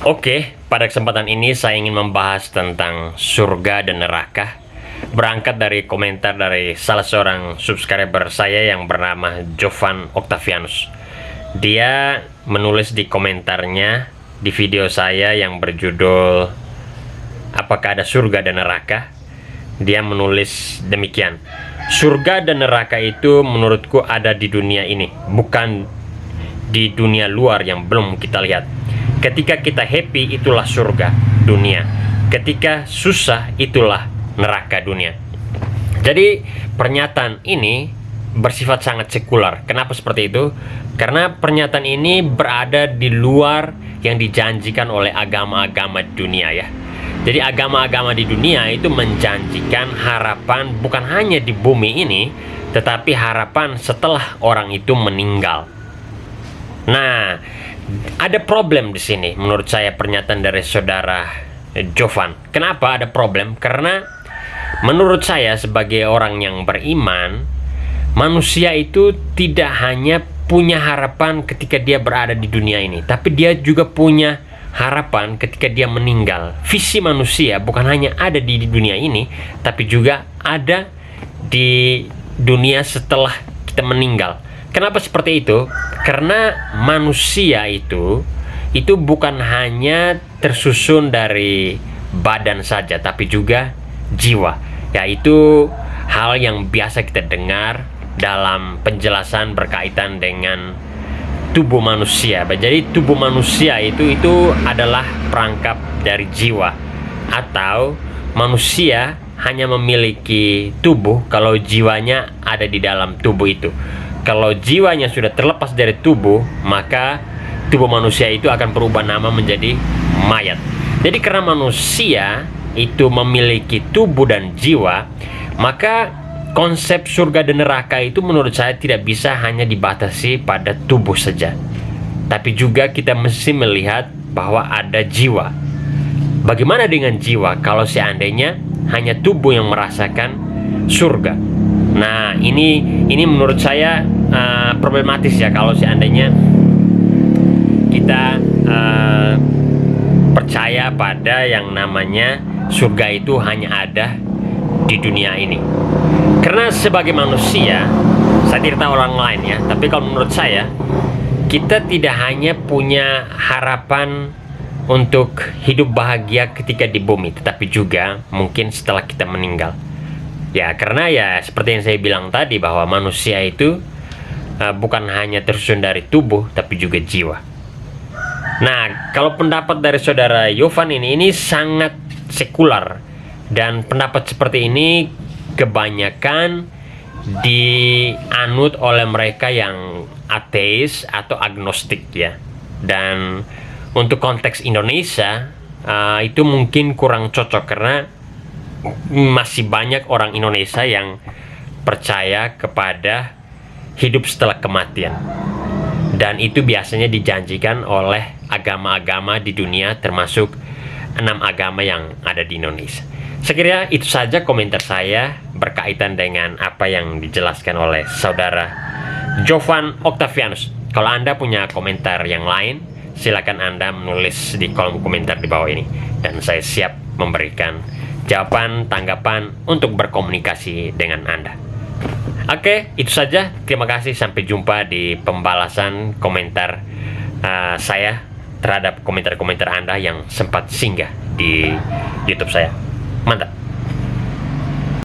Oke, pada kesempatan ini saya ingin membahas tentang surga dan neraka. Berangkat dari komentar dari salah seorang subscriber saya yang bernama Jovan Octavianus. Dia menulis di komentarnya di video saya yang berjudul "Apakah ada surga dan neraka?" Dia menulis demikian: surga dan neraka itu menurutku ada di dunia ini, bukan di dunia luar yang belum kita lihat. Ketika kita happy, itulah surga dunia. Ketika susah, itulah neraka dunia. Jadi pernyataan ini bersifat sangat sekular. Kenapa seperti itu? Karena pernyataan ini berada di luar yang dijanjikan oleh agama-agama dunia ya. Jadi agama-agama di dunia itu menjanjikan harapan bukan hanya di bumi ini, tetapi harapan setelah orang itu meninggal. Nah, ada problem di sini menurut saya pernyataan dari saudara Jovan. Kenapa ada problem? Karena menurut saya sebagai orang yang beriman, manusia itu tidak hanya punya harapan ketika dia berada di dunia ini, tapi dia juga punya harapan ketika dia meninggal. Visi manusia bukan hanya ada di dunia ini, tapi juga ada di dunia setelah kita meninggal. Kenapa seperti itu? Karena manusia itu bukan hanya tersusun dari badan saja, tapi juga jiwa. Yaitu hal yang biasa kita dengar dalam penjelasan berkaitan dengan tubuh manusia. Jadi tubuh manusia itu adalah perangkap dari jiwa, atau manusia hanya memiliki tubuh kalau jiwanya ada di dalam tubuh itu. Kalau jiwanya sudah terlepas dari tubuh, maka tubuh manusia itu akan berubah nama menjadi mayat. Jadi karena manusia itu memiliki tubuh dan jiwa, maka konsep surga dan neraka itu menurut saya tidak bisa hanya dibatasi pada tubuh saja, tapi juga kita mesti melihat bahwa ada jiwa. Bagaimana dengan jiwa kalau seandainya hanya tubuh yang merasakan surga? Nah, ini menurut saya problematis ya kalau seandainya kita percaya pada yang namanya surga itu hanya ada di dunia ini. Karena sebagai manusia, saya tidak tahu orang lain ya, tapi kalau menurut saya, kita tidak hanya punya harapan untuk hidup bahagia ketika di bumi, tetapi juga mungkin setelah kita meninggal. Ya, karena ya seperti yang saya bilang tadi, bahwa manusia itu bukan hanya tersusun dari tubuh, tapi juga jiwa. Nah, kalau pendapat dari saudara Jovan ini sangat sekular. Dan pendapat seperti ini kebanyakan dianut oleh mereka yang ateis atau agnostik ya. Dan untuk konteks Indonesia itu mungkin kurang cocok, karena masih banyak orang Indonesia yang percaya kepada hidup setelah kematian. Dan itu biasanya dijanjikan oleh agama-agama di dunia, termasuk 6 agama yang ada di Indonesia. Sekiranya itu saja komentar saya berkaitan dengan apa yang dijelaskan oleh saudara Jovan Octavianus. Kalau Anda punya komentar yang lain, silakan Anda menulis di kolom komentar di bawah ini, dan saya siap memberikan jawaban, tanggapan untuk berkomunikasi dengan Anda. Oke, itu saja. Terima kasih. Sampai jumpa di pembalasan komentar saya terhadap komentar-komentar Anda yang sempat singgah di YouTube saya. Mantap.